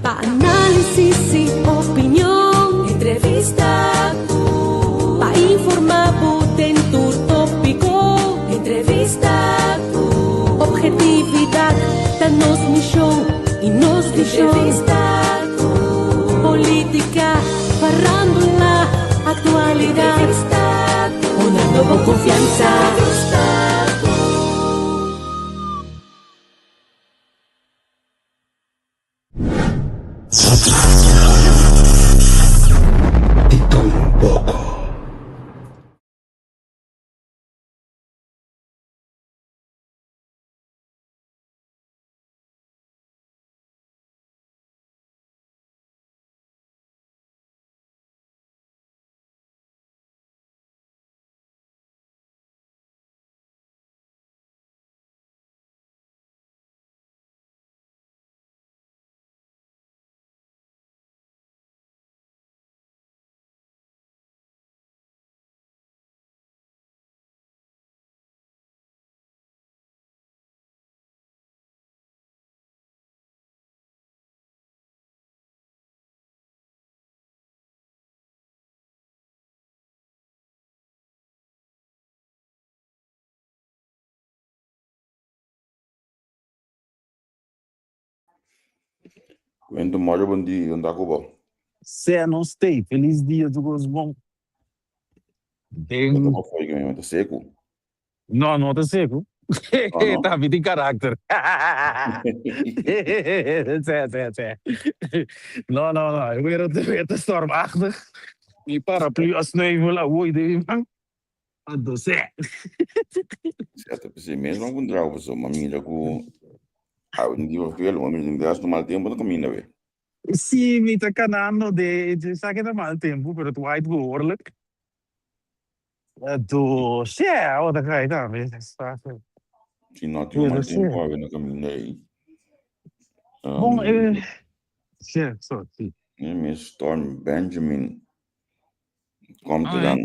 Análisis y opinión, entrevista para informar dentro tópico, entrevista objetividad, danos misión y nos visión, entrevista política, farándula, actualidad, entrevista una nueva confianza. Muito mole, bom dia, onde Cuba? Sé não stay. Feliz dia do Gosbom. Eu tô foi que tá seco. Não tá seco. não? Tá vindo em caráter. Sé. Não. Eu werd stormachtig. Die paraplu als sneeuwel, hoe je man. Ado sé. Certo, pensei mesmo algum drau, só uma mira com ninguém vai ver, mas ninguém gasta mal tempo, não caminha, velho. Sim, me tá canando de sabe que mal tempo, pero tu vai behoorlijk. Do sé, outra coisa também. Se não tiver mal tempo, vai ver na caminha aí. Bom, sé, só sim. Miss Storm Benjamin komt er dan.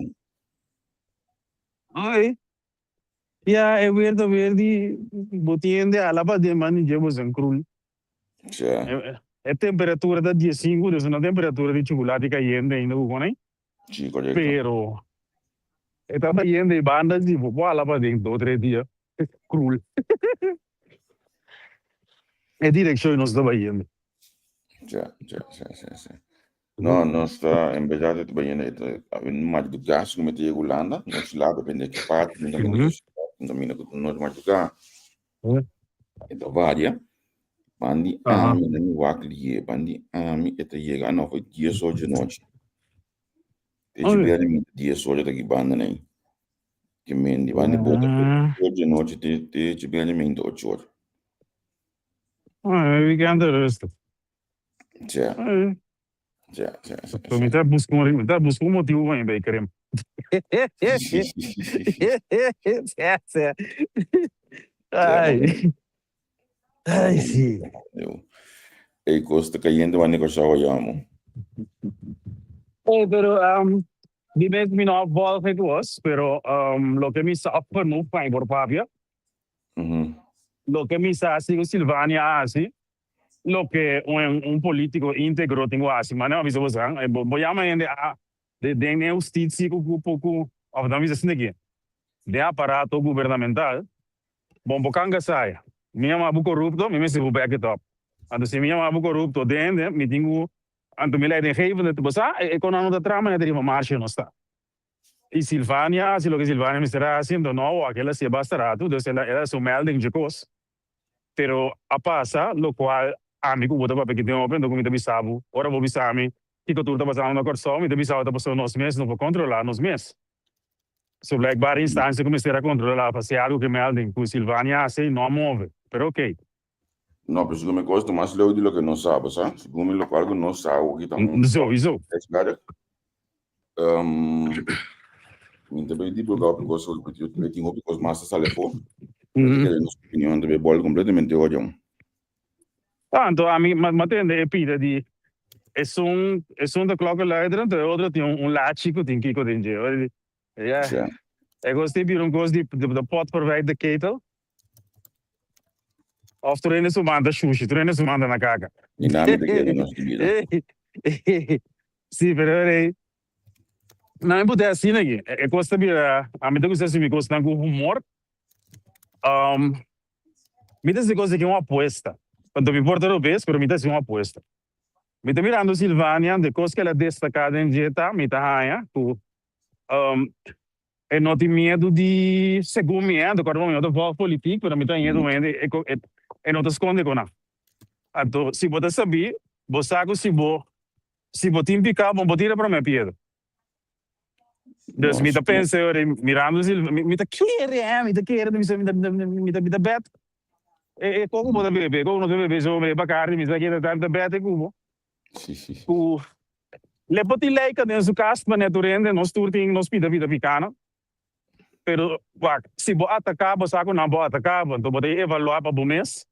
Oi. Ja, weer die botinha de alaba de mani je was crul. Certo. A temperatura da dia 5, dus na temperatura de chocolate caindo ainda o né? Sim, correto. Pero estava indo e banda de vou alaba de 2 3 dias. Crul. É direção nós estava indo. Já. Não, nós está em verdade também no mais do gás como te Holanda, nós lá depende que parte da mina nós mais do gás. Então varia. Bandi ami na mi wakli bandi ami eta yega na foi dia soja noite. Te bere mi dia soja daqui banda nem. Que mendi bandi bota soja noite te bere mi do chor. We can do rest. Já. Me tá buscando motivo para ir bem, querem. Ai, sim. E costa caindo vai negociar o amo. Pero dime mi no ball que was, pero lo que mi sa per no fai por papia. Lo que mi sa sigo Silvania así. Lo que un político íntegro tengo así, mano, aviso vos voy a mandar de justicia com pouco, of dan visa snegi. De aparato gubernamental. Bom bocanga sai. Minha mabu corrupto, me se back it up. Ando se minha mabu corrupto dende, me tengo anto me leiden geven dat bosa, e con ano da trama ne deriva marcha no sta. E Silvania, se lo que Silvania me estará haciendo no, aquela se bastarato, dus ela su melding de cos. Pero a passa, lo qual amigo bota para que tem open documento bisabu, ora vou bisami, que tu tá passando na corso, me bisabu tá passando nos meses, não vou controlar nos meses. So blijkbaar instância começar a controlar, para ser algo que melding com Silvania assim não move, pero ok. Não, pero me gosto mais leu de lo que não sabe, sabe? Segundo lo qual não sabe, aqui também. Sowieso. Me também digo que eu tenho opiniões mais telefone. Porque nossa opinião também bola completamente olham. Tanto a mim, mas tem de pida de é da clock leider, então outro tem lachico tem que coden je. Ja. Eu gostei de pot verwijt de ketel. Of tu ene su manda sushi, tu ene su manda na caca. Dinâmica que é nossa vida. Sì, però non è poter assim aqui. É costa bira, a mim tem que ser costa com humor. Me tem coisa que é uma aposta. Quando me importa o bes, pero me tem uma aposta. Me tem mirando Silvânia, de coisa que ela destacada em dieta, me tá raia, tu e não tem medo de segundo medo, agora não medo de política, pero me tem medo e não te esconde com nada. Então, se você saber, você sabe se você tem picar, bom, tira para minha piada. Dus me pensa, mirando me tá querendo, me tá bet. E como pode beber, como não deve beber, só me bacardi, me tá querendo tanta bet, como? Sim. Le poti lei que dentro do caso, mas tu rende, nós turting, nós vida picana. Pero, se você atacar, você sabe que não pode atacar, então você evaluar para o mês,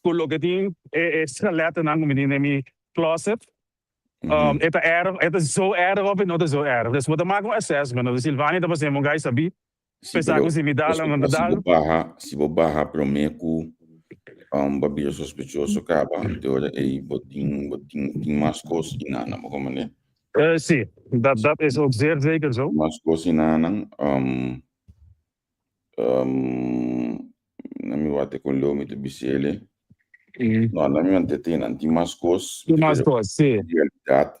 com o que tem, escaleta na comida em closet. É zo erg of não é zo erg. Dus we maken een assessment. Dus Silvânia, dat was een guy sabi. Pensar que se me dá lá na dal. Se vou barra para o meco, babia sospechoso acaba. Então aí botin mais coisas e nada, como né? Sim, dat is ook zeer zeker zo. Mais coisas e nada, na minha wate com o me te bicele. No, na minha antete não tem mais coisas. Mais coisas, sim. Realidade.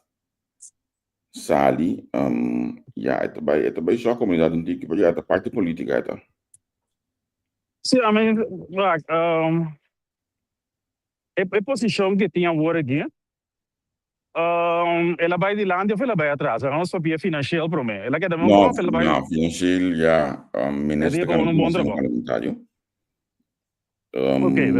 Sali, é bem só a comunidade antiga, porque é a parte política, é. Sim, I mean, a posição que tinha agora aqui, ela vai de lado ou ela vai atrás? Ela não sabia financeiro para mim. Ela quer dar uma coisa, ela vai. Não, financeiro, já, ministro parlamentário. Ok,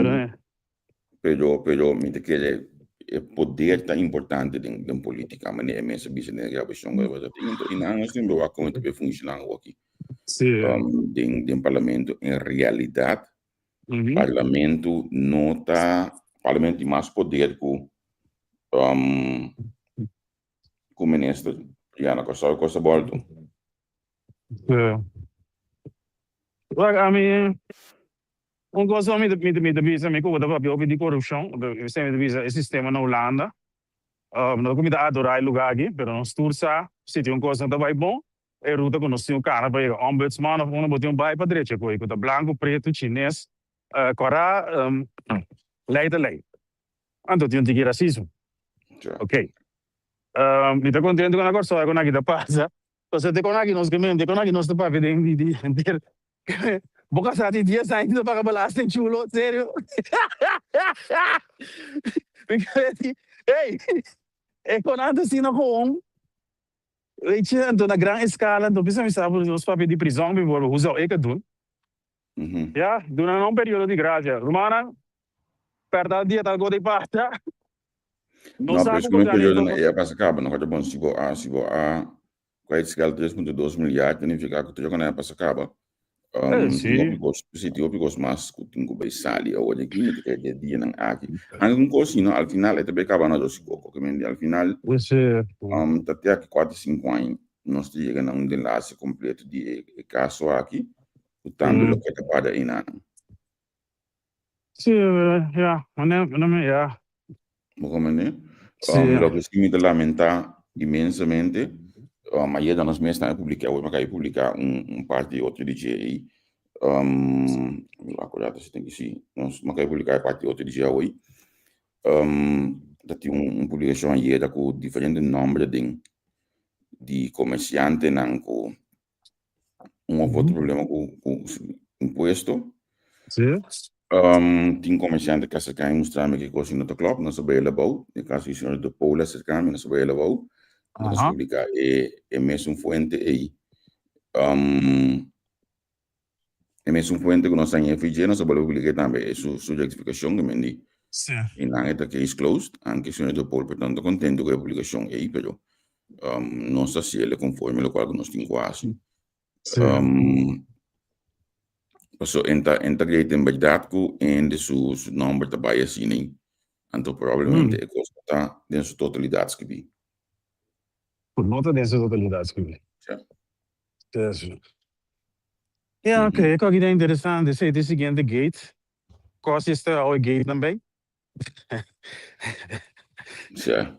pero me te quer o poder tá importante em política, mas é mesmo bicho né já bicho não vai ter e não nós temos como te funcionar aqui. Sim. Em parlamento em realidade, parlamento não tá parlamento tem mais poder que o ministro já na coisa volta. I mean, coisa me visa me como dava pior de corrupção, me visa o sistema na Holanda. Não como da adorar lugar aqui, pero não stursa, se tem coisa que vai bom, é ruta que nós temos cara para ombudsman ou botar vai para direita com o branco, preto, chinês, cora, lei. Então tem que racismo. Ok. Me tá contente com agora só com aqui da passa. Você tem com aqui nós tá para ver de Boca sa ti dia sa hindi pa kabalasting chulo, sério. Hey, quando assim na com, então na grande escala, então precisa me saber os papéis de prisão, me vou usar o que do. Já, durante um período de graça, romana, perda dia tal coisa de pasta. Não sabe como é período na é passa acaba, não pode bom se vou qual escala 3,2 milhões, significa que tu joga na passa acaba. Se ti opicos mas kutingo bay sali o de kini que de dia nang aqui ang coisa no al final é também acaba na dos coco que al final até aqui 4 5 anos nós chega na de laço completo de caso aqui utando lo que te para ina sim não é como né lo que me lamenta imensamente mas já nós mesmos estamos publicar parte de outro DJ agora você tem que se nós vamos publicar parte de outro DJ hoje tem publicação aí com diferente número de comerciante não com outro problema com imposto tem comerciante que se quer mostrar que coisa não está claro não sabe ele bom no caso isso do Paula se quer não sabe ele bom nós publicar é mesmo fuente aí é mesmo fuente que nós temos em FG nós vamos publicar também é sua justificação que me diz e não é que é closed anche se do Paul portanto contento com a publicação aí pero não sei se ele conforme o qual nós temos quase so integrate em verdade com em seu número de trabalho assim então provavelmente é coisa tá dentro da totalidade que vi por nota dessa totalidade que vi ok, que é interessante, sei o seguinte gate, Costas ao gay também. Certo.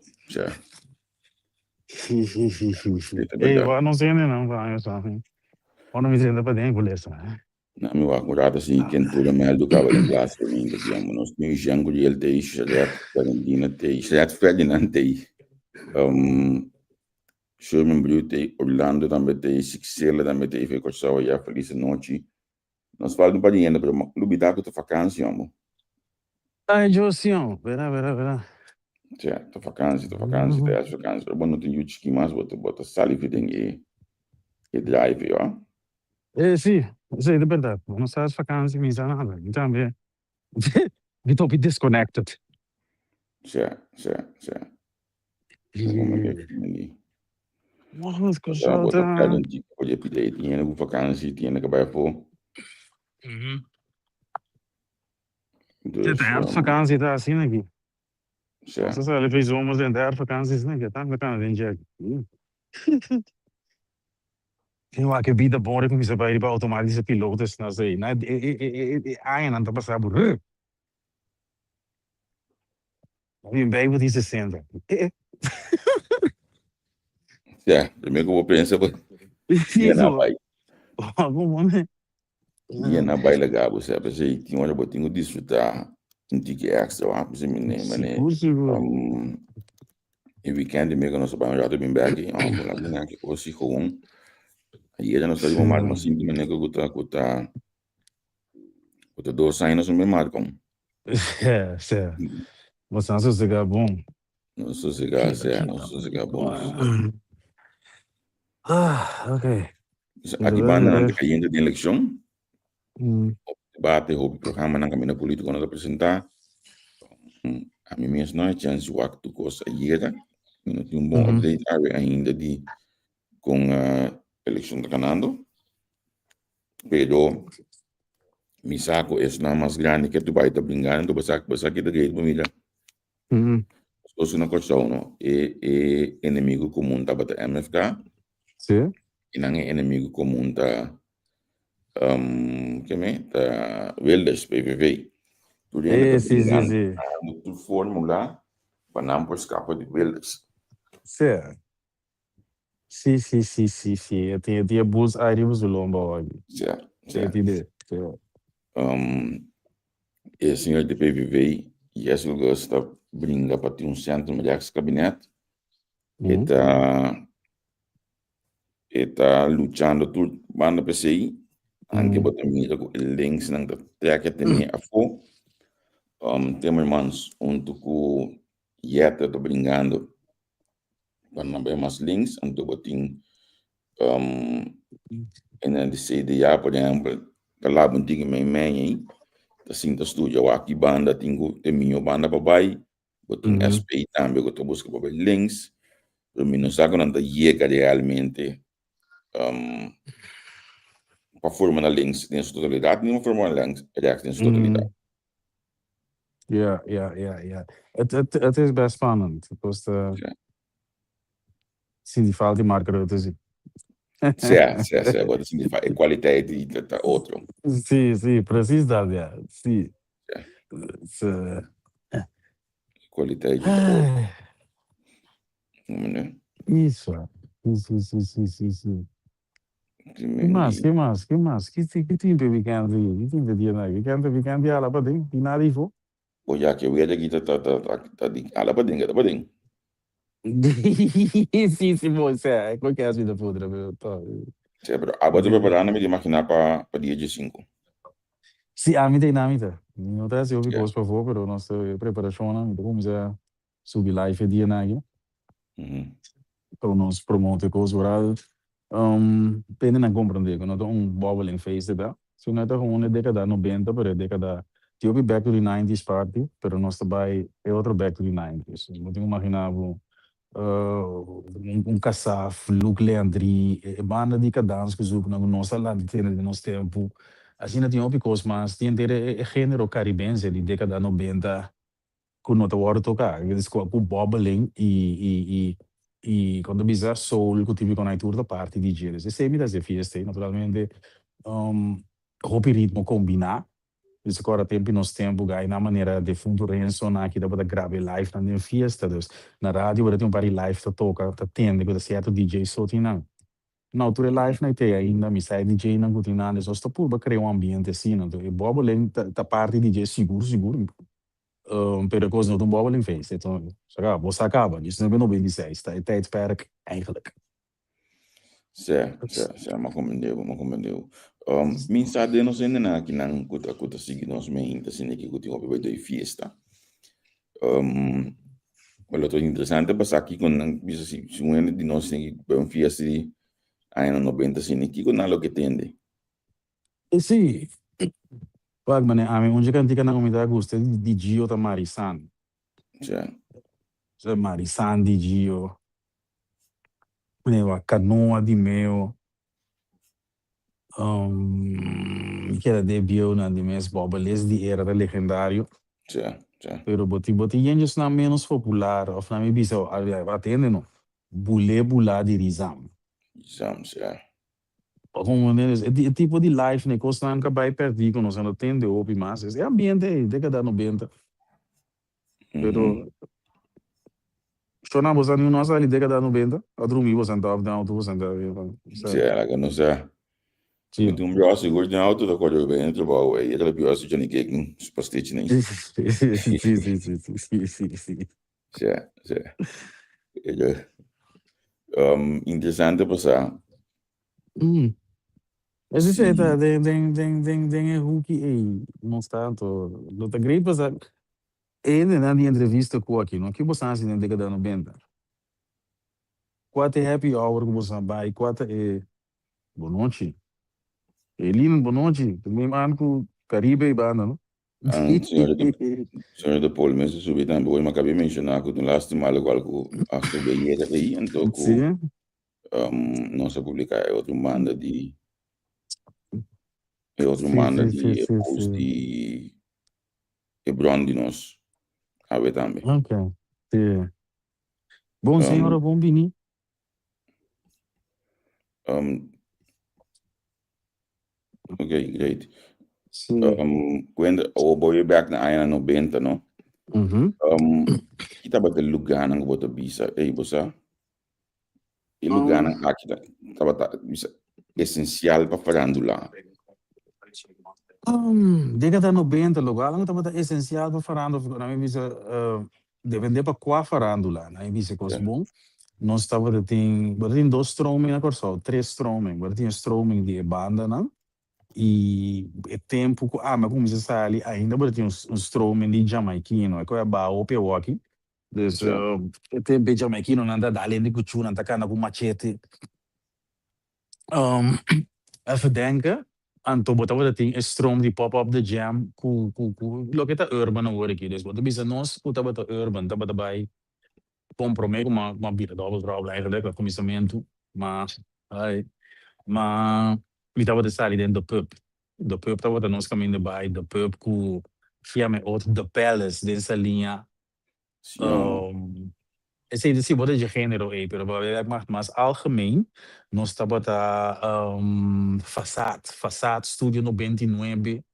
Eu não sei ainda não, vai, eu só. Eu não me sinto para dentro, beleza. Na minha acurada assim, quem tudo mais do cabo em classe ainda, digamos, nós temos jango de ele tem Charlotte Valentina tem Charlotte Ferdinand tem Sherman Brew tem Orlando também tem Sixela também tem foi coisa já feliz noite nós falamos para dinheiro para lubidar com a vacância amor Ai, Josião, verá. certo vacância tem as vacâncias eu não tenho que mais bota saliva tem e drive ó Sì, sì, è verdade. Non sta vacanze, mi sa nada. Então, we don't be disconnected. certo Mas que já bota chata. cada dia pode pedir dinheiro com vacância tinha que vai for Você tem as vacances tá assim aqui. certo Você sabe, ele fez umas em der vacances, né? Que tá vacances em dia. Tem lá que vida boa com isso para ir para automático piloto, não sei. Né? Ai, não tá passando por. Vem bem com isso sendo. certo primeiro que eu vou pensar ia na bai Como, né? ia na bai legal você pensei tinha hora botinho desfrutar um tique extra lá para você me lembra né e weekend meio que nós vamos já bem back lá na que o se com aí já nós estamos mais simples né que o 2 anos não me marcam É. Você não sossega bom. não sossegar bom Ok. aqui banana caindo de eleição debate o programa na caminho político nós apresentar a mim mesmo não é chance de waktu coisa aí não tem bom update ainda de com a eleição da ganando pero mi saco é na mais grande que tu vai estar brincando tu vai aqui da gate família se não questão não é inimigo comum da bata MFK Sim. e não é inimigo comum da que me da Wilders PVV tu ainda tá brincando tu fórmula para não por escapar de Wilders Sim. Eu tinha bus arribos do lomba hoje. certo e senhor de PVV e esse lugar está brinca para ter centro de gabinete está lutando tudo banda PCI anche botamira com links nang que tem a fo Timmermans com Jetta tô brincando para não ver mais links anto botin na CDA por exemplo tá lá bontinho meio assim da estúdio aqui banda tenho minha banda para vai botin SP também eu tô buscando para links para mim não sabe quando chega realmente para formar links em sua totalidade não formar links em sua totalidade Ja. Het is best spannend. Sim, die fala de marca eu assim. Certo. Agora sim, a qualidade da outro. Sim, precisa já. Sim. Qualidade da outro. Isso. Sim. Que mais? Que tem para weekend? Que tem para dia na weekend já lá para dentro, e nada e vou. O já que eu ia aqui tá de ala para dentro, Sim, você é qualquer a vida podre, meu. Sim, pero agora tô preparando me máquina para dia de 5. Sim, a mim tem nada. Não tá se ouve coisa para favor, pero nossa preparação, né? Então vamos já subir live dia na aqui. Para nós promover coisas horários. Pende na compreender que não tem bobbling face da. Se não é uma década 90 para década eu be back to the 90s party, pero nós também é outro back to the 90s. Não tenho imaginado Kassaf, Luke Leandri, banda de dança que zoek na nossa lá de nosso tempo. Assim não tinha coisas mas tinha gênero caribense de década 90 que não estava tocar, eles com bobbling e quando bisa soul que tive com a tour da parte de jazz. E sempre das fiestas, naturalmente, ritmo combinar Dus agora tempo nós tempo gai na maneira de fundo renso na aqui dá para gravar live na fiesta, dus na rádio para ter pari live tá toca, tá tende com certo DJ sotina. Na altura live na tem ainda me sai DJ na gutina, só estou por criar ambiente assim, não? E bobo len tá parte DJ seguro. Per coisa não bobo len fez, então, você acaba, isso não bem dizer, está tijd werk eigenlijk. Certo, ma compreendeu. Min sabe não sei nada aqui não cuta seguir nós meio assim que cuta o bebê de fiesta. Olha, tô interessante passar aqui com bisa se um de nós tem que um fiesta de ainda 90 assim que com nada que tende. Sì, pag mane a mim onde cantica na comunidade gosta di Gio da Marisan. Cioè Marisan di Gio. Maneva canoa di meo. Que era debut na de mes bobeles di era legendário. Pero boti gente na menos popular, of na me bisa atende no. Bula di Rizam. É tipo de live, né? Costa nunca vai perder, quando você não tem de ouvir mais. É ambiente aí, década 90. Pero, estou na bolsa de nós ali, década 90. A dormir, você andava na auto, você andava. Ela que não sei. Sim. Um pior seguro de auto, da coisa bem, entre o aí, aquela pior se Johnny Cake, superstite, né? Sim. Interessante passar. Mas isso aí tá, tem Hulk aí, não está, não tá great, mas ele na entrevista com aqui, não que você assim na década 90. Quatro é happy hour que você vai, quatro é boa noite. Ele boa noite, também mano com Caribe e banda, não? Senhor de Paul, mas subir também, vou me mencionar que no last mal igual que a subir aí, então nossa publicar é outro manda de post de Hebron de nós a ver também. Ok, sim. Bom senhora, bom bini. Okay, great. Quando o boy back na aina 90, no? Kita bata lugar nang bota bisa, bosa. E lugar nang aqui tá bata bisa essencial para farandula. Década 90, lugar lang tá bata essencial para farandula. Na minha bisa depende para qual farandula, na minha bisa coisa bom. Nós tava tem dois stroming na corso, três stroming, tem stroming de banda, não? E é tempo mas como você sabe ainda tem um stroming de jamaiquino é que é baú pewoki dus é tempo de jamaiquino nanda dali de kuchu nanda kana com machete even denken aan to botava tem strom de pop up the jam ku lo que tá urban agora aqui dus botava bisa nós botava tá urban tá botava vai comprometo uma bira double drop eigenlijk com começamento mas mi tava de sair dentro do pub. Do pub tava de nós caminhando by do pub com chama outro The Palace dessa linha. Esse desse bota de gênero aí, pero mas algemeen nós tava da Façade Studio 99.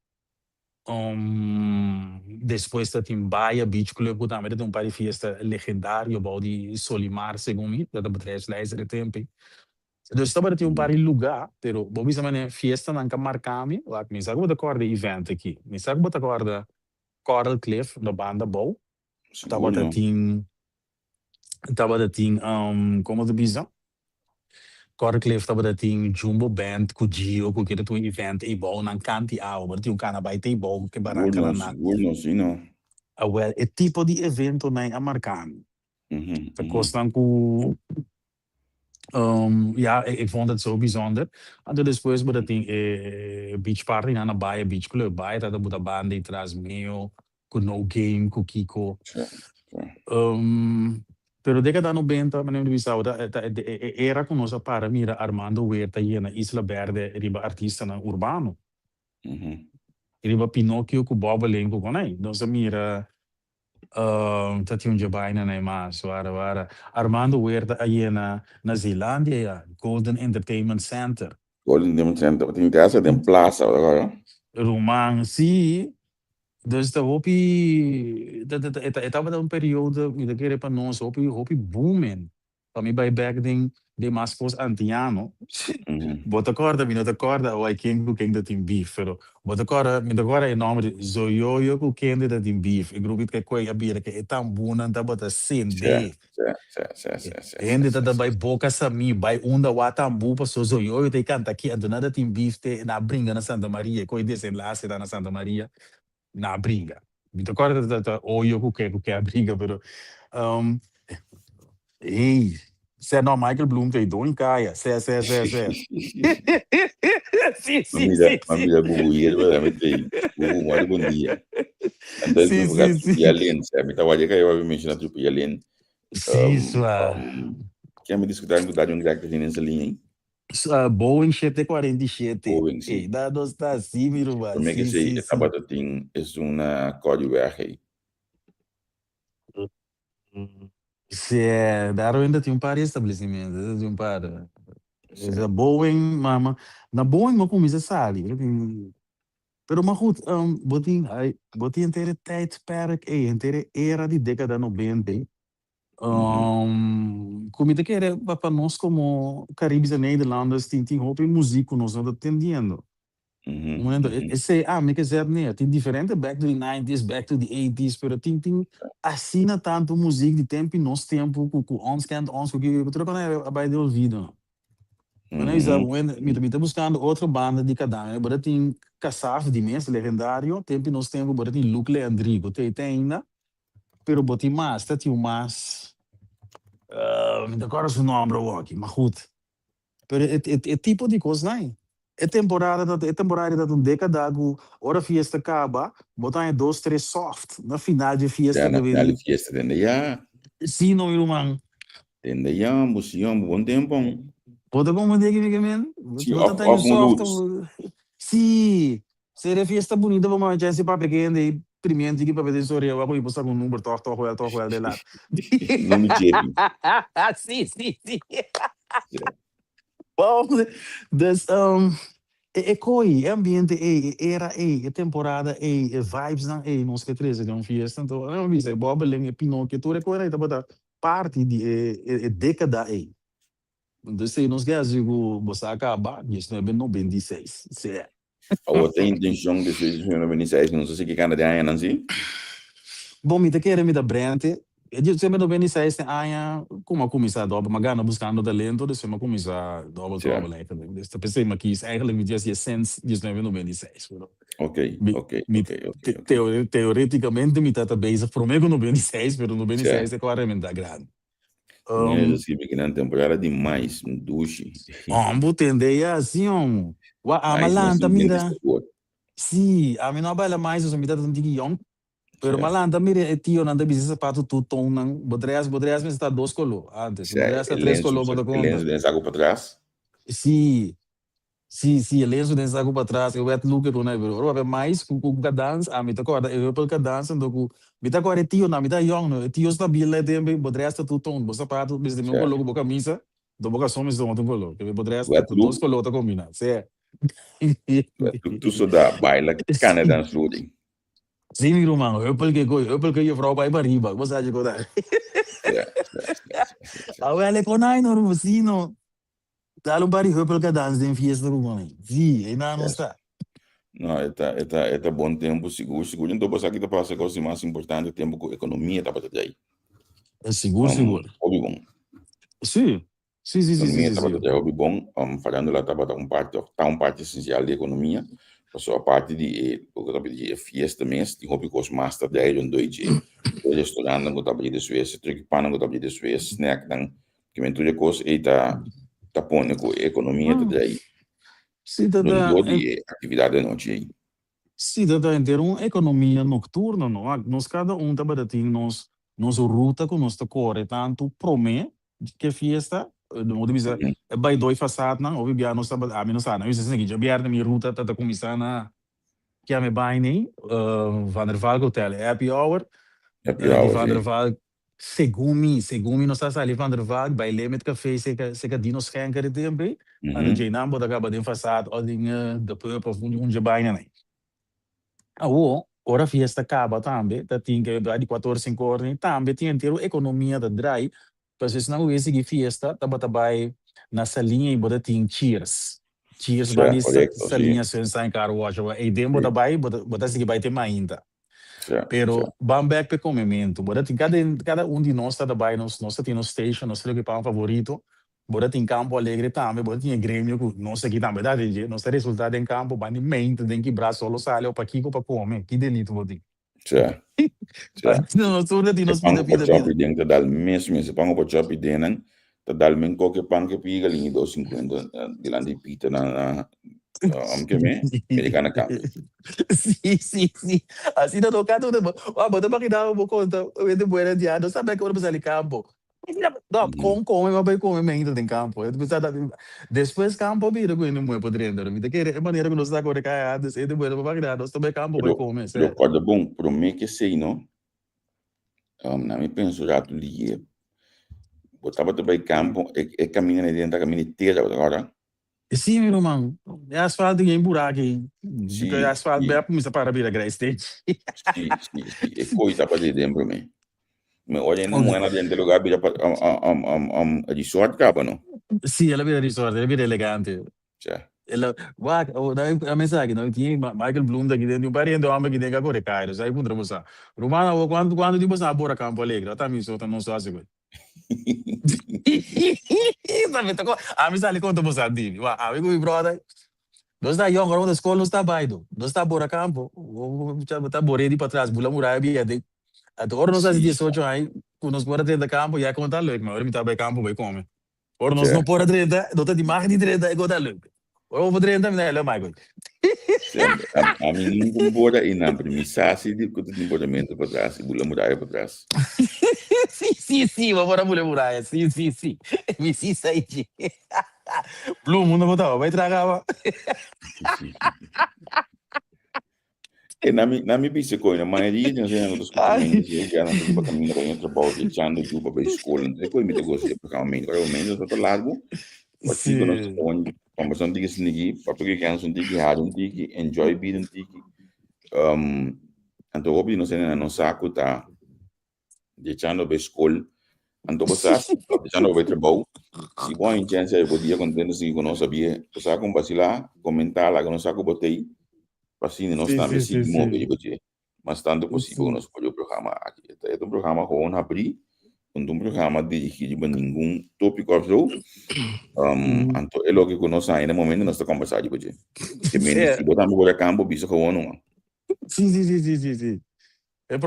Depois da tem Baia Beach Club, que também tem um par de fiesta legendário, bom de Solimar, segundo mim, da betrechelijst de tempo. Dus dat betekent een paar lugar, pero bobi samane fiesta nanka marcami, like me sabe de event aqui. Me sabe de Coral Cliff da banda Bow. Tava ting como de bisa. Coral Cliff tava ting Jumbo Band com Gio, com que era um event e bom nan canti ao, mas tinha cara vai ter bom que barranca lá na. Well, é tipo de evento nem a marcami. Tá costan com ja, ik vond het zo bijzonder. En toen depois we dat beach party na Baia Beach Club. Baia dat de band de traz meu, com No Game, com Kiko. Pero década 90, meneer de Bissau, era com nossa para mira Armando Huerta hier na Isla Verde, riba artista na Urbano. Riba Pinocchio com Bob Lenko com aí. Nossa mira dat hij een bijna nee maar waren Armando Huerta aí na Zelândia, Golden Entertainment Center. Golden Entertainment Center, tem casa de plaza agora. Roman, sim, Dus de hopi, het was een periode, ik keer para nós, hopi booming. Para mim, bij back de mascos antiano. Bota corda, mi nota corda, o quem dat in beef, pero bota corda, mi agora é nome zo yo ku quem dat in beef. Ik roep het que abira que é tão bom, não tá bota sem de. Ende dat bij boca sami, bij onda watambu pa so zo yo te canta aqui, ando nada in beef te na bringa na Santa Maria, coi desenlace da na Santa Maria. Na briga. Mi ricordo da oio che a briga, però ehi, se no Michael Bloom te do in caia, se. Sì. Mamma bubuia, veramente, bubuia, bom dia. Antes Sì, me forgot sì. to alien, se me tava que eu havia mencionado to alien. Sì, sua. Que me discutir com dado um grau que tem nessa linha, hein? Boeing 747. Boeing, sim. Ei, da dos tá assim, miro, Como é que sim. essa bata tem uma código aí? Sì, da ainda tinha par estabelecimento, tinha par. Da Boeing, mama, na Boeing não começa sali. Pero maar goed, botin inteire tijdperk, inteire era de década 90. Como te quer, para nós como Caribes e Nederlanders, tem hoop in muziek, nós não entendendo. Esse, me quiser, né, tem diferente back to the 90s, back to the 80s, pero tem assina tanto muziek de tempo e nosso tempo, com ons kent ons, que eu troco na bij de ouvido. Mas me tá buscando outra banda de cada ano, tem Cassaf, de mês, legendário, tempo nós temos, tem Luke Leandrigo, tem ainda, pero botem mais, tem mais, me decora o nome, bro, aqui, mas goed. Pero é tipo de coisa, não é? É temporada da década, hora fiesta acaba, botar 2, 3 soft, na final de fiesta. Na final de fiesta, já. Sim, não, irmão. Já, museu, bom tempo. Pode como dizer que men? Sim, seria fiesta bonita para uma chance para pequena e primeiro que para ver história, eu vou postar com número toque de lá. Não me tire. Sim. Bom, dus coi, ambiente era temporada vibes dan nós que treze de fiesta, então eu vi bobeling Pinocchio, tu recorda da parte de década Dus nós digo, você acaba, isso é bem 96. Certo. A outra intenção de 96, não sei se que cada dia não assim. Bom, me te quero me da brand. Eu sempre 96 tem aia, como começar dobro, mas gana buscando talento, dus eu começar dobro eigenlijk. Dus dat pensei maar kies eigenlijk met die essence, die is 96. Ok. Teoreticamente me tá bezig voor mij 96, pero 96 é claramente da grande. Assim, que na temporada demais, um duche. Vou tender assim, a malanta mira. Sim, a mim não baila mais, os amigos estão de young. Pero malanta mira, tio não deve ser sapato tu tom não. Bodreas me está 2 colo antes. Bodreas está 3 colo para conta. Lenço de saco para trás. Sim, lenço de saco para trás. Eu vou look com ele, bro. Eu mais com cadans, a mim tá corda. Eu pelo cadans ando com me tá corda tio não, me tá young não. Tio está bem lá também. Bodreas está tu tom, sapato, mas de meu colo com camisa. Do boca somos do outro colo. Que bodreas está 2 colo tá combina. Certo. Tu só dá baila Canada flooding. Sim, meu irmão, eu porque eu vou para arriba, você acha que dá? Ele com nai no vecino. Dá bari eu porque dança em fiesta do mãe. Sim, não está. Não, é bom tempo seguro, então você aqui tá passando a coisa mais importante, tempo com economia tá para aí. É seguro. Hobby bom. Sim. Economia tá para hobby bom, falando lá tá para um parte essencial da economia. Só a parte de fiesta mesmo, de hobby com os master de iron doide, restaurante não tá para de Suécia, truque pana não tá para de Suécia, snack não, que mentura coisa e tá pondo com economia tá daí. Sim, tá de atividade da noite aí. Sim, tá inteiro uma economia noturna, não? Nós cada tá para ter nossa ruta com nossa core, tanto promê que fiesta não deve ser by 2 façade não, ou bem nós tá a mim não sabe, não isso é seguinte, eu biar na minha ruta tá começar na que a me bem Van der Valk Hotel Happy Hour Van der Valk segumi nós tá ali Van der Valk by Limit Café se que dinos schenker de tempo a gente não pode acabar de façade ou de purple onde bem né. ora fiesta acaba também, tá tinha que de 14 5 horas, também tinha inteiro economia da dry, para se não esse que fiesta, tá vai na salinha e bota tinha cheers. Cheers vai correcto, salinha sem car wash, e dentro da vai, bota se que vai ter mais ainda. Pero back pe comimento, bota tem cada de nós tá vai nós tem no station, nós tem que pão favorito. Bora tem campo alegre também, bora tem grêmio, nós aqui também dá de nós tem resultado em campo, banimento, tem que braço solo sale para aqui para comer, que delito bodi. Certo. Não, tudo de nós vida. Dentro da mesmo, se pango para chop dentro, tá dal men qualquer pão que piga linha 250 de lá de pita na que me americana campo. Sim. Assim não toca tudo, bota para que dá um conta, eu de boa dia, não sabe que eu vou sair campo. Não, come ainda tem campo. Depois campo vira com ele muito podrendo. Me que é maneira que nós está agora caiado, se depois para virar, nós também campo vai comer. Eu acordo bom, pro me que sei não. Na me penso já tu ligue. Botava também campo, é caminhando dentro da caminhonete agora. Sim, meu irmão. É asfalto em buraco aí. É asfalto bem para para vir a Grace. Sim. É coisa para dentro mim. Me olha não é na dentro do lugar vira a resort capa não. Sim, ela vira resort, ela vira elegante. Ela a mensagem não tinha Michael Bloom daqui dentro um parente homem que tem que agora cair, sai contra você. Romana quando tipo sa bora campo alegre, tá me solta não só assim. Sabe tá a mensagem conta você divi. Ah, eu brother. Nós está young, agora da escola nós está baido. Nós está bora campo, tá boredi para trás, bula muralha bia de. Agora nós fazemos 18 aí, nós bora dentro do campo, e aí conta louco, mas agora me tá bem campo, vai comer. Agora nós não bora dentro, não tá de marca de dentro, é conta louco. Agora vou dentro também, não é mais coisa. A mim não bora ir na premissa, se de que tem empoderamento para trás, bula muralha para trás. Sim, vou bora bula muralha, sim. Me sim sai de. Blue mundo botar, vai tragar. E na minha bicicleta, a maioria de nós dos componentes, eu já não tenho para caminhar para entrar para o deixando de para a escola, não sei como me negociar para caminhar, agora o menos eu estou largo, porque nós estamos conversando de que ninguém, para porque que não tem que hard, não tem que enjoy vida, não tem que então óbvio nós não saco tá deixando para a escola, então você deixando para o trabalho, se bom em chance eu podia contendo se eu não sabia, você com vacilar, comentar lá que não saco botei assim nós também se move mas tanto possível nós podemos programar aqui é um programa com abrir um programa dirigido para nenhum tópico então é logo que nós ainda no momento nós estamos conversando porque que menos se botar no campo bicho com não sim é um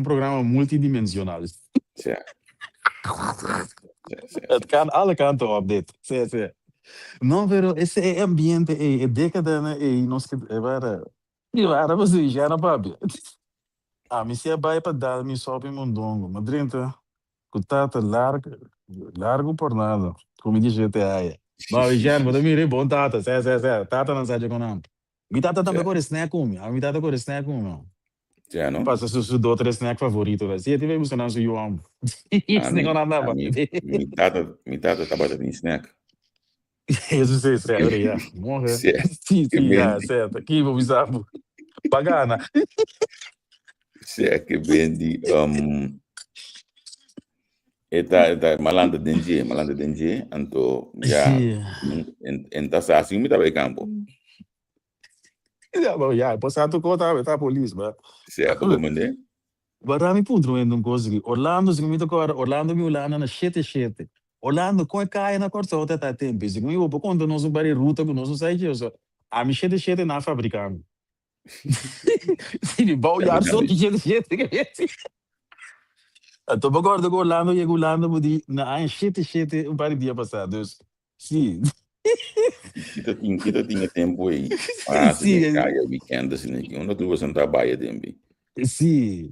programa multidimensional certo alle kanten update sim não pero esse ambiente é década né e nós que era você já na papi. Me se vai para dar me sobe mundongo, mas dentro cutata largo por nada. Como diz GTA. Mas já mas me bom tata, tata não sabe com não. Me tata também com snack com me tata com snack com não. Já não. Passa se do outro snack favorito, assim, eu tive buscando o João. Isso nem nada. Me tata tava de snack. Isso certo, já. Morre. Sim, já, certo. Aqui vou avisar. Pagana. Se é que vende eta malanda denje anto já enta assim me tava campo já passato conta tá polícia mas certo como né barami punto não consegui Orlando se me tocou Orlando na 7 Orlando com cai na corta outra tá tempo se eu vou quando nós bari ruta com nós sai eu só a me 7 na fabricando sim bom já só que 7 Estou agora com Orlando e Orlando podi na 7 par de dia passado sim kita tinha tempo aí sim caia weekend assim né onde tu você não trabalha tempo sim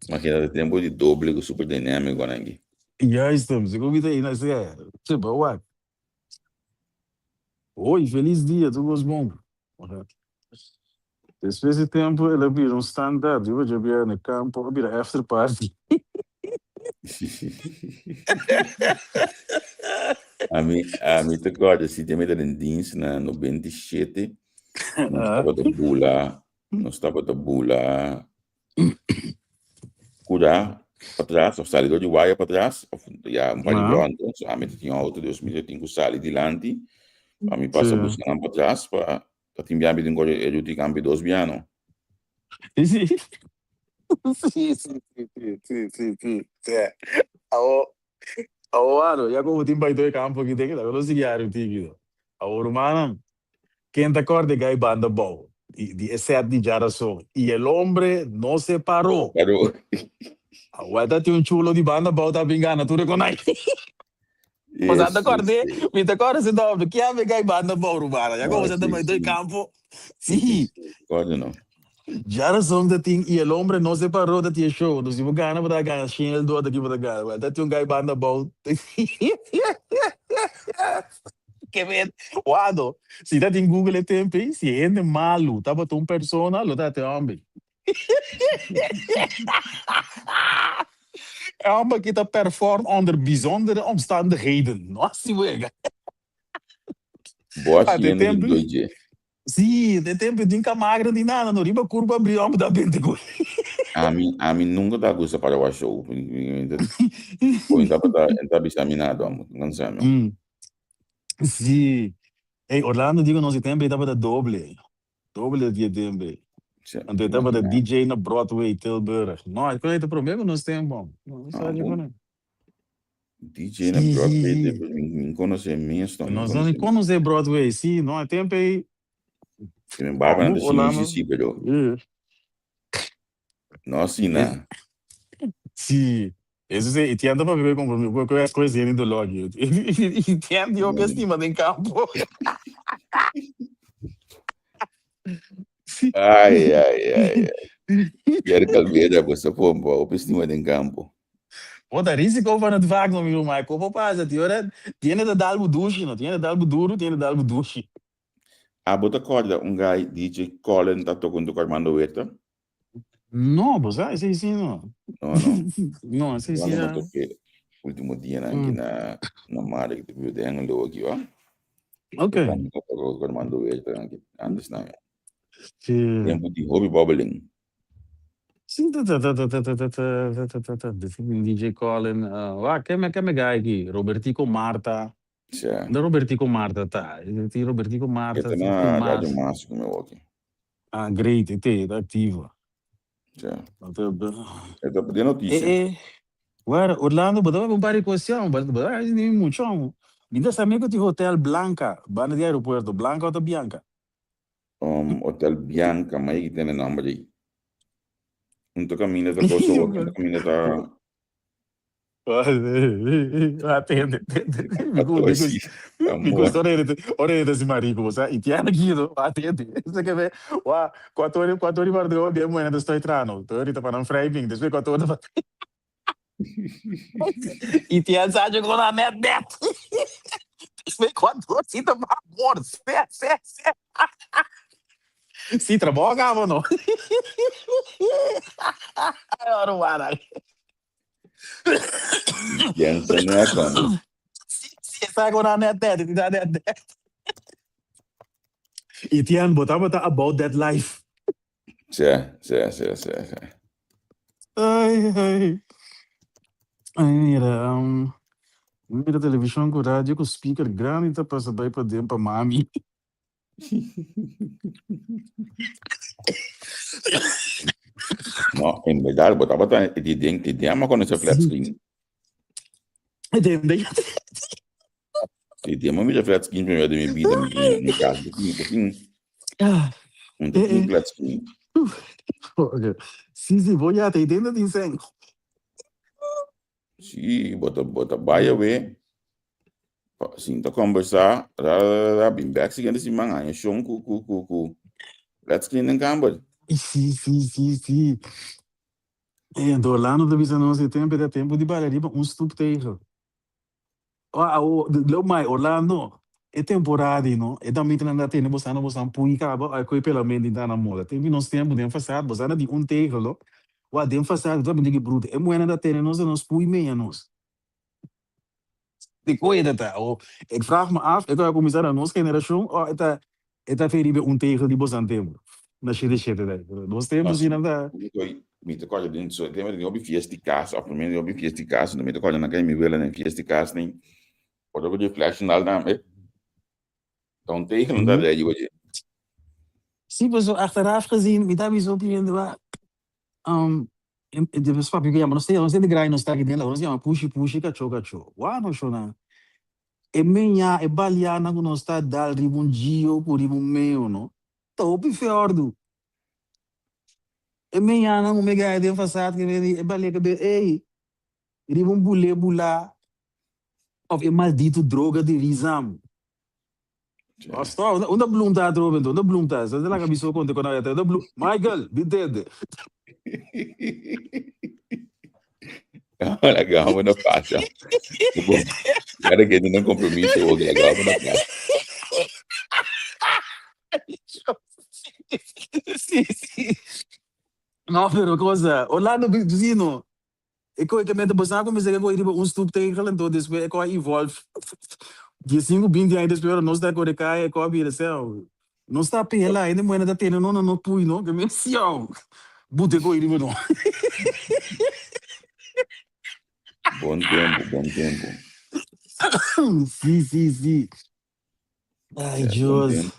mas que dá tempo de doble super dinâmico né já estamos como aí na sei tipo what oi feliz dia tudo bom depois de tempo ele vira standard eu já via no campo vira after party a mim te gosta se tem medo de jeans na 97 não estava da bula Cuidar para trás, ou sair de wire para trás, ou já um par de voltas, a mim tinha outra, Deus me tem que sair adiante, a mim passa buscando para trás, para te enviar bem agora eu te cambio 2 piano. Sim, sim. Ano, já como tem baito campo que tem que dar, eu não sei o que agora, mano, quem te acorda que hay banda boa, de essa de geração, e o homem não se parou. Pero, Agora tem chulo de banda boa, tá pingando, tu reconhece? Mas até acordei, me acorda se dá, que é que hay banda boa, urbana, já como você tem baito campo, sim. Pode não. Geração da ting e o homem não se parou da tia show, do tipo gana para ganhar, chinelo do daqui para ganhar, até tem guy banda boa. Que ver, Wado, se tá em Google tempo, se é malo, tá botando uma persona, lo tá te homem. É homem que tá perform onder bijzondere omstandigheden. Nossa, uega. Boa chinelo de 2G. Sim, de tempo de magra de nada, não riba curva abrir homem da bente. A mim nunca dá gosto para o show. Ou então tá bisaminado, não sabe. Sim. Hey, Orlando digo não se tempo estava da doble de tempo. Então estava da DJ na Broadway, Tilburg. Não, quando ele problema nós temos, não sabe como. DJ na Broadway, me conhece mesmo. Nós não conhecemos Broadway, sim, não é tempo aí. Se me barba na Mississippi, pero. Não, sim, né? Sim. Isso é, e anda para ver com as coisas indo logo. E tem de autoestima em campo. Ai. Quero calmeira, você pô, autoestima em campo. Outra risco van het vaak nog meer maar koop op as die ora tiene da dalbo dushi no tiene dalbo duro tiene dalbo dushi. Bota corda guy DJ Colin tá tocando com Armando Huerta? No, pues sí no. No, sí. Último dia na Mara que teve de Anglo aqui, ó. Okay. Com Armando Huerta antes na. Sim. Tempo de hobby bubbling. Sim, DJ Colin, quem é guy aqui? Robertico Marta. Sim. Da Robertico Marta, tá. Tem Robertico Marta. Esta na Rádio Márcio que meu aqui. Great, tá ativo. Sim. Esta de notícia. Agora, Orlando, botava um par de questão, mas nem muito. Ainda sabia que o Hotel Blanca, banda de aeroporto, Blanca ou Bianca? Hotel Bianca, mas que tem nome aí. Não caminha da coisa, não caminha da. Atende. Me gostou desse marico, você? E tinha aqui, atende. Você quer ver? 4 horas de dia, mãe, ainda estou entrando. Estou ahorita para não freio, depois 4 horas. E tinha ensagem com a net. Depois 4 horas, sim, tá morto. Sim, trabalhava ou não? Agora o ar. Pensa, né, como? Sim, está com a net. E tinha botava about that life. Sim. Ai. Mira televisão com rádio com speaker grande tá passa bem para dentro para mami. No, in verdade, botava de diama com esse flat screen. Entende? De diama me flat screen primeiro de minha vida no caso, um flat screen. Sim, vou já ter dentro de incêndio. Sim, bota baia ver. Sim, tá conversar, bem back seguindo esse manhã, chão cu. Flat screen em campo. Sim. Então lá no televisão não se tempo era tempo de balaria stup tegen. Mais Orlando é temporada, não? É também na tenda você não põe cabo, aí coi pela mente da na moda. Tem nos tempos de façado, você não de tegen, lo. O de façado também de bruto. É moeda da tenda nós põe menos. De coisa tá. Ik vraag me af, ik ga começar a nossa geração, eta feribe tegen die bos aan tempo. Na shit daí. Nós temos assim nada. Mito coisa dentro so tema de obi fiesta casa, of menos obi fiesta casa, no mito coisa na game vela na fiesta casa nem. Pode o de flash na alda, então tegen dat é hoje. Sim, mas achteraf gezien, met dat is ook in de de spap que não sei de grind não está aqui dentro, não sei push cacho. Wa no shona. E menha e baliana não está dal ribundio por ribun meio, no. Top fiordo. E menha não me gai de façade que me e balia que ei. Ribun bula. Of e maldito droga de risam. Asta, onde bloem tá droga, onde bloem tá? Você lá que me sou conta quando eu até bloem. Michael, bitede. Legal, na faixa. Cara que não compromisso o legal na faixa. Sì. No, pero cosa? Orlando vicino. E coi che mente passava come se che coi tipo un stup tegen en tot dus e coi evolve. Die 5-20 anos pero não está com recai e coi vira céu. Não está pela ainda moeda da tendo não pui não que me sião. Bute coi ribo não. Bom tempo. Sì. Ai, Deus.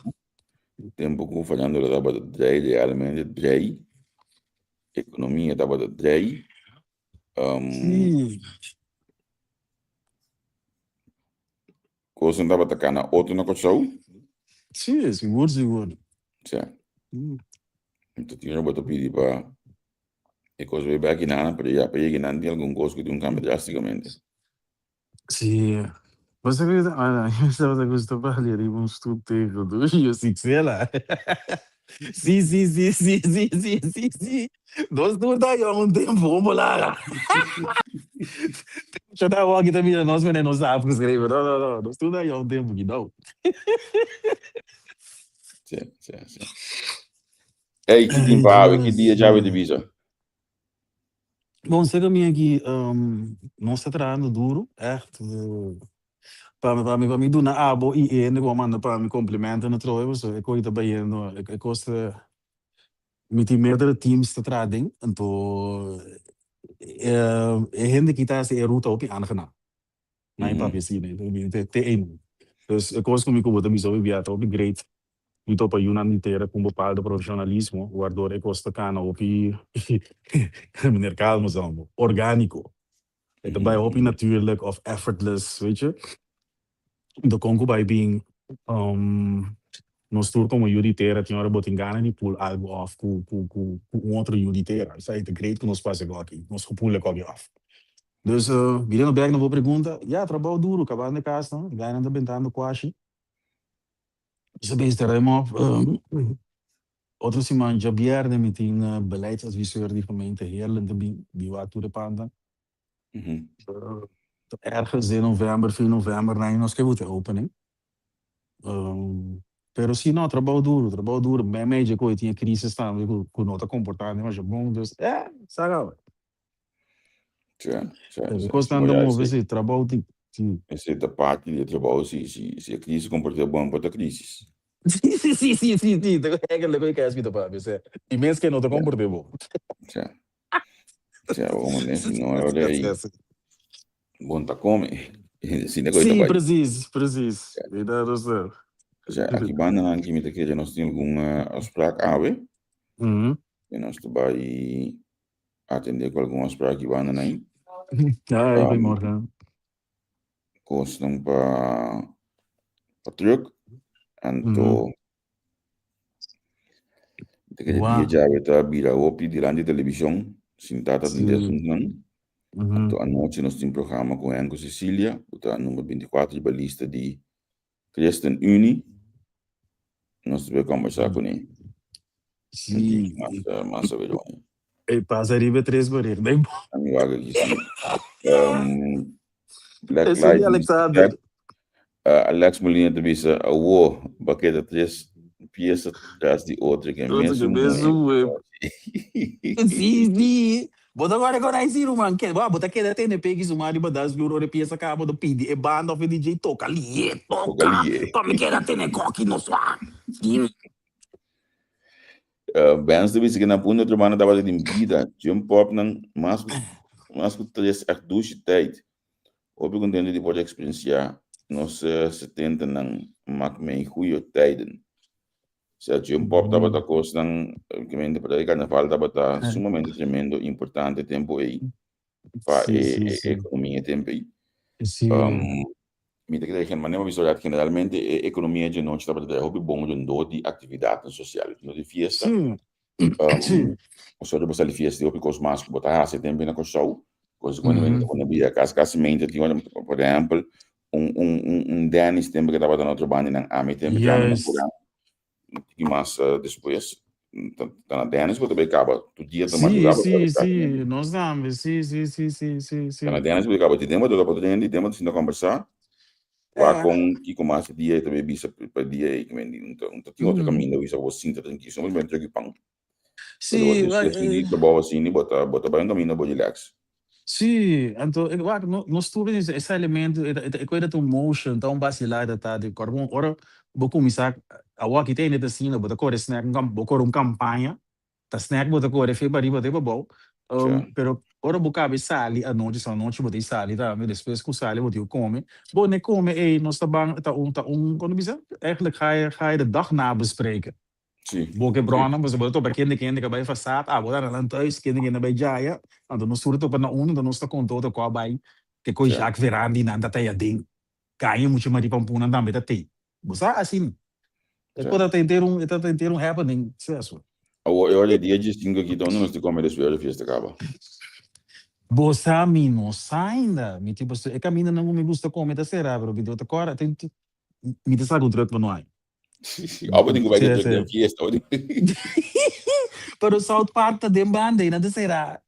Tempo que falando da bada dei realmente dei. Economia da bada dei. Sì. Cosa andava a tocar outro na cochou? Sì, sicuro. Cioè. Então tinha botar pedir para e coisa vai aqui na para que não tem algum coisa que tem cambio drasticamente. Sì. Você acredita? Ah, io stavo da questo parli, arriva un stutteco, io si lá. Sì. Não estuda io un tempo, vamos lá. Deixa eu dar uma aqui também, nós não sabemos escrever. Não estuda io un tempo que não. Sim. Ei, que tempo, que dia já vai divisão? Bom, você caminha aqui, não está trabalhando duro, para mim do na abo e ainda como manda para me complementa no troio, so é coisa bem no é costa me tem medo de teams te traden, então é gente que está se ruta op aangena. Na em papel sim, né? Tem dus é coisa comigo vou também só via top great. E tô para unanimidade com bepaalde profissionalismo, waardoor ik was te gaan op meneer Kalmers allemaal, orgánico. En daarbij hoop je natuurlijk, of effortless, weet je. De Congo bij being, nos tour como juditeira, tinha hora botingana e pull algo off com outro juditeira. Isso aí é great que nos passa aqui, nos pull aqui off. Dus, virando bem na boa pergunta, ja, trabalho duro, acabando de casa, ganhando bentando quase. Isso bem estaremos outra semana já vierde met een beleidsadviseur die gemeente Heerlen die waar toe de panda. Ergens in november, 4 november, nee, nós queremos ter opening. Pero sim, não, trabalho duro. Bem meio de coisa, tinha crise, com nota comportada, mas é bom, dus, sabe? Costando mover esse trabalho, sim. Essa é a parte de trabalho, se a crise comporta bom, pode ter crise. Sim, é que é vida para você. E mesmo que não te comporte bom. Vamos nesse, não é hora aí. Bom, tá come. Sim, preciso. Aqui banda aqui me que nós temos alguma afspraak ave. E nós vai atender com alguma afspraak aqui banda aí. Goedemorgen. Kosten para truck. Então, dia já está vira opi diante da televisão, sentada no dia então à noite nós temos programa com Engo Cecília, o número 24 da lista de Christen Unie, nós vamos conversar com ele. Sim. Mas a vergonha. E passaria 3 barreiras, bem bom. Amigo aqui sim. Black Alexander. Alex Molina te visa a war, baqueta 3 peças atrás de outra que é mesmo. Sim. Bota agora aí sim, mano. Bota que tem ne pegue isso mais das blur de peça acaba do pedir e banda of DJ toca ali, toca. Para me querer ter ne coque no sua. Bands de vez que na punta outro mano tava de vida, jump pop não, mas que 3 a 2 tijd. Op ik entendo de pode experienciar, nos 70 não, maak me goede tijden. Se jump pop tava da coisa não, que me para carnaval tava da sumamente tremendo, importante tempo aí, para economia tempo aí. Me diga que a maneira de que generalmente a economia de noite estava de hobby bom de atividades sociais, no de fiesta. O senhor de você fiesta de hobby mais que botar a tempo na show, coisa quando via casamente tinha por exemplo Dennis tempo que estava dando outro bando na a me tempo que mais depois na Dennis você acaba tu dia da madrugada nós damos, sim. na Dennis você acaba de tempo de tempo de conversar. Com que começa dia também bisa para dia aí que vem tinha outro caminho isso você sinta que somos bem tranquilo pão sim de boa assim e bota bem um caminho bom relax sim então nós tudo esse elemento é coisa do motion então vacilada tá de corpo ora vou começar a walk tem nesse assim não bota cor snack vou campanha tá snack bota cor foi para riba tipo bom pero ora vou cabe sali a noite só noite vou ter sali tá mas depois com sali vou ter come bom ne come nós tá bang tá quando bisa eigenlijk ga je de dag na bespreken. Boke brona, mas eu tô para quem que vai fazer, vou dar lá dois, quem vai jaya, então nós surto para um, então nós tá com todo com a bai, que coi já que verandi nanda tá yading, ganha muito mais para puna também tá tem. Você assim, é quando tá ter happening, certo? Olha dia de 5 aqui, então nós te comer a fiesta acaba. Você não sai ainda, me tipo, é caminho não me gusta comer da será, pero video tá agora tem me dá um truque não é. Algo tem que vai ter fiesta, Pero South Park tá dembando aí, nada será.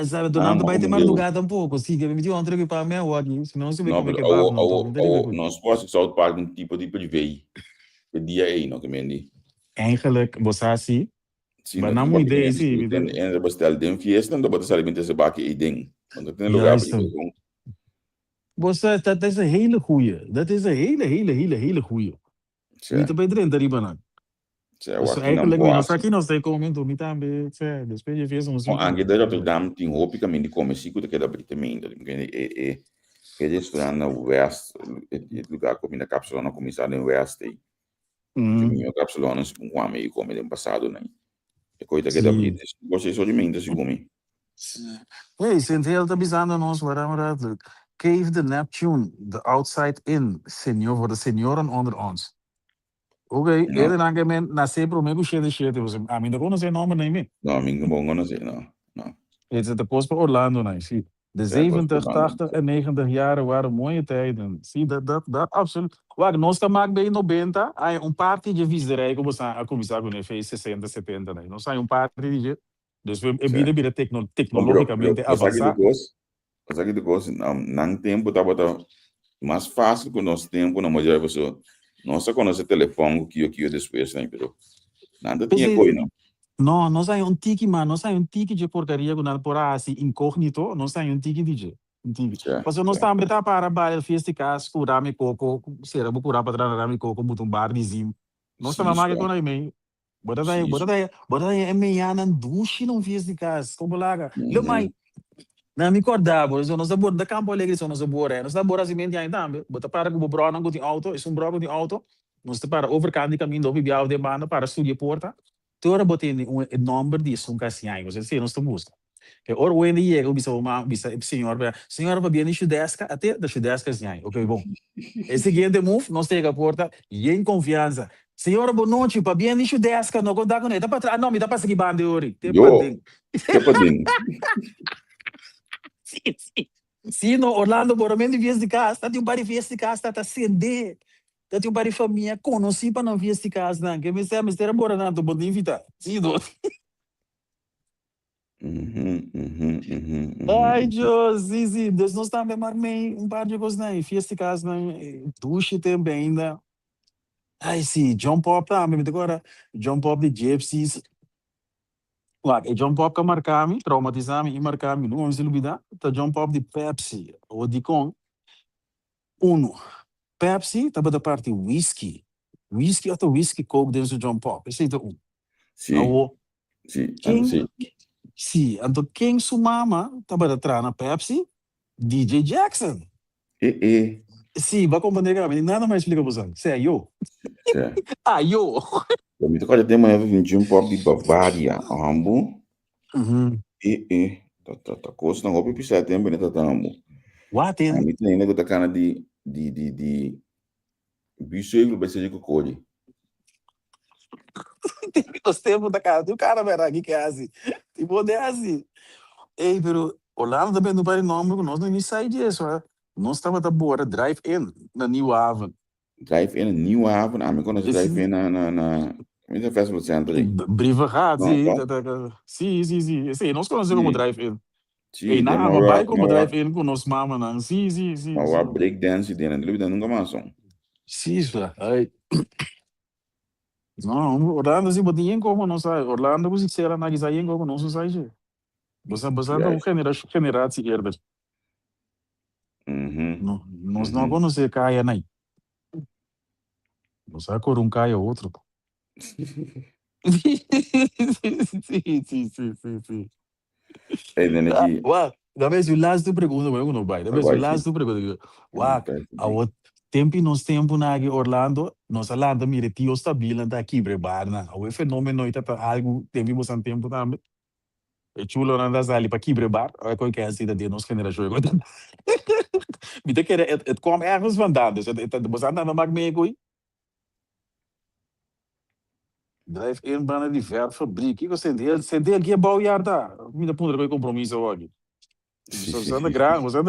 Sabe, donando vai ter madrugada um pouco, sim, que me deu ontem que para mim aqui, senão se vê como é que vai, não se pode South Park um tipo de privé, de dia aí, não que me eigenlijk, você assim, mas não uma ideia, sim. En bestel den fiesta, dan wordt het met bak e ding. Want het is een lugar para você dat is een hele goeie. Dat is een hele goeie. Niet bij erin, daar iemand. Dus eigenlijk, nós aqui nós temos comendo, me também, depois de fez uns. Anche da Rotterdam tem roupa que me come sicuro que da britamento, que eles estão na West, o lugar como na cápsula não começar em West aí. Minha cápsula não se põe meio como no passado, né? E coisa que da British, você só de mente se come. Hey, sint heel te bijzonder ons waarom dat lukt. Cave the Neptune, the outside in, senior voor de senioren onder ons. Oké, eerder dan men na sempre me gushede shede was. A mim não conhece nome nem me. Não, mim não sei, não. Het is de kost bij Orlando, nee, zie. De 70, 80 en 90 jaren waren mooie tijden. Zie, dat absoluut. Waar nós maken bij 90, hay party de visderij, como a começar com fez 60, 70, né? Nós hay party de dus we bieden tecnologicamente avançado. Mas aqui depois, não tempo estava mais fácil que o nosso tempo, na maioria das pessoas. Nós só conhecemos o telefone que eu depois, né? Pero nada tinha coisa, não. No, nós hay tiki, man, nós hay tiki de porcaria quando por assim incógnito, nós hay tiki DJ. Mas nós também tá para baile fiesta casa, curar me coco, será vou curar para trazer me coco, botar bar de zim. Nós também mais que tô na e-mail. Bora daí é meia na duche não fiesta de casa, como lá. Lo mai. Na me acordava, nós a borda campo alegre, nós a borda, nós a borda assim mesmo aí também. Bota para que o bro não tem auto, é bro com auto. Nós tá para overcando de caminho do bibial de banda para estudar porta. Ora botei número disso um casinha, você sei, nós estamos buscando. Que ora o ende chega, bisa senhora para bem chudesca, até da chudesca assim, ok, bom. Esse seguinte move, nós temos a porta e em confiança. Senhora, boa noite, para bem chudesca, não contar com ele, dá para não, me dá para seguir bande ori. Sim, no Orlando, boramente vies de casa, tá tem um bar vies de casa, tá acender. Dat je bij de familie conoci para não vir este caso, não. Que me será bora não, tu pode invitar. Sim, do. Ai, Deus, sim. Deus nós também marmei par de coisas, não. Fiz este caso, não. Duche também, ainda. Ai, sim, John Pop também, agora. John Pop de Gypsies. Claro, John Pop que marcava-me, traumatizava-me e marcava-me. Não vamos olvidar. Tá John Pop de Pepsi, ou de com. Pepsi, estava da parte whisky. Whisky ou whisky Coke dentro do John Pop. Esse é um. Sim, Awo, sim, quem, sim. sim, então quem sua mama estava atrás na Pepsi? DJ Jackson. E, Sim, vai compreender que nada mais explica para você. É eu. sim. Eu. Eu me toco de tema eu vim um pouco de Bavária, ambo. Tá coisa não vou pisar tempo nessa tambo. What A in? mim tem ainda que cara de bicho aí vai ser de cocode. Os tempos da casa. O cara vai aqui que é assim. Tipo, é assim. Ei, pero Orlando também não vai nome, nós não sai disso. Nós estamos da boa, drive-in na New Haven. Drive-in, New Haven. A mim quando eu drive-in na Festival Center aí. Briverrat, sim. Não. Sim. Sim, nós conhecemos como drive-in. Ei, Sim, na tem Haven, vai como uma drive-in com nós mama, não. Sim. breakdance dentro, ele nunca mais são. Sim, isso. Ai. Não, Orlando, assim, botinha em como não sai. Orlando, você será na guisa em como não sai. Você não generar se herda. Nós não conhecemos caia, né? Você acorda um caia outro. Sim. É, né, que... Da vez o last pergunta, mas eu não vai. Da vez o last pergunta. O tempo nós tempo na Orlando, nós Orlando mire tio estabila da aqui prebar na. O fenômeno está algo tem vimos um tempo também. É chulo na das ali para aqui prebar. É coisa que é assim da de nossa geração. Me te quer het kwam ergens vandaan. Dus het was aan de maak mee. Drive-in bijna die verfabriek. Ik was zijn deel keer bouwjaar daar. Niet de poeder bij compromiso hoor. Você anda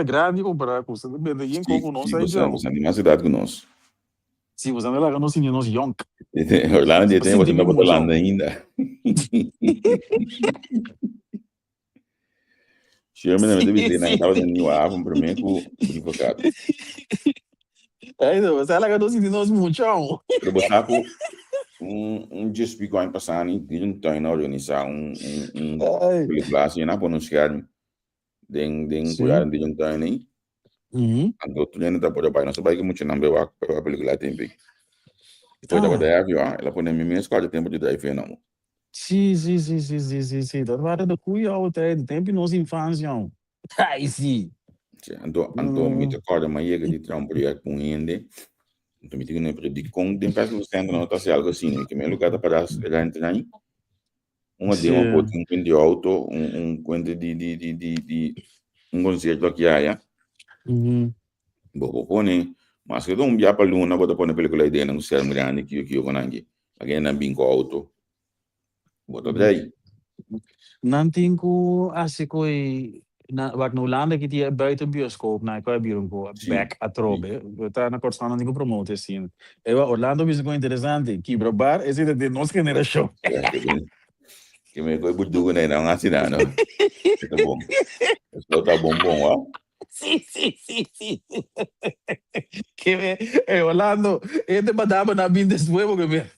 grande comprar, você anda bem em como não sai de você anda mais idade que nós. Sim, você anda lá com nós young. Orlando de tem você não pode Orlando ainda. Chama na deve dizer, né? Tava no New Haven primeiro com o advogado. Aí não, você lá com nós muito. Pero botar com just be going passando e não tem organizar película assim, não pode chegar den cuidar de não tem nem. Ando tu ainda tá por aí, não sabe que muito não vê a película tem bem. Então já vai dar avião, ela põe na minha escola tempo de drive não. Sim. Dat waren de goede oude tijden. Tempo nos infância. Ai, sim. Ando me recordo uma iega de trampolim com ende. Então me digo nem para de com tem peça no centro não tá se algo assim, que me lugar para a gente aí. Uma de uma pode um de auto, quente de concerto aqui aí. Bobo pone, mas que não via para luna, bota pone película aí dentro, não sei grande que eu conangue. Alguém na bingo auto. Bota daí. Não tenho assim coi wat nou landen que die buiten bioscoop na qua bioscoop back a trobe tá na corção não digo promote assim eu Orlando is going interessante que bar é de nossa geração que me coi budu né não assim não tá bom isso tá bom ó sim que me Orlando de madama na bindes nuevo que me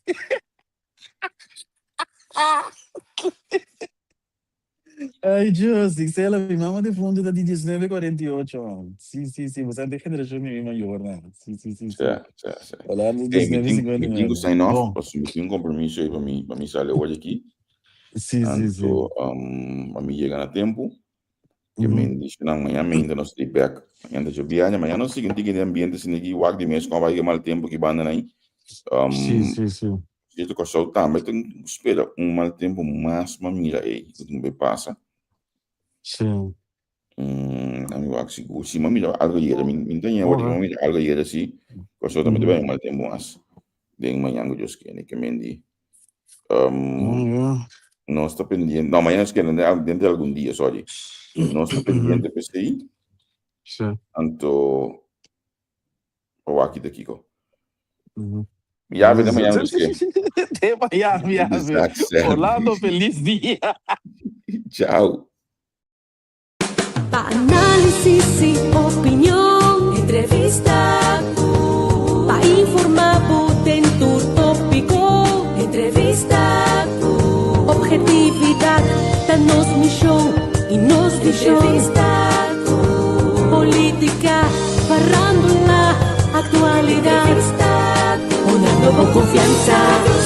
Ai, Josi, sei lá, minha mãe de fundo da 1948. Sim, você é de geração maior, né? Sim. Olá, no 1950. Me tenho sign off, posso me tenho compromisso aí para mim sair hoje aqui. Sim. A mim chega no tempo, que me diz que amanhã ainda não estou back. Amanhã eu viajo, amanhã não sei que tem ambiente assim aqui, o de mês com vai mal tempo que banda aí. Sim. Isso que eu sou também tem espera mal tempo mais mira aí que não me passa. Sim. Amigo acho que se mamira algo ia me tem algo ia assim, eu sou também bem mal tempo mais. De manhã eu just que me di. Não está pendiente. Não, amanhã que dentro de algum dia, sorry. Não está pendiente para aí. Sim. Anto o aqui daqui co. Já vem amanhã nos que. Já. Orlando, feliz dia. Tchau. Pa' análisis y opinión, entrevista, pa' informar potente tópico, entrevista, objetividad, danos mi show y nos di show, entrevista, política, farándula, actualidad, una nueva confianza.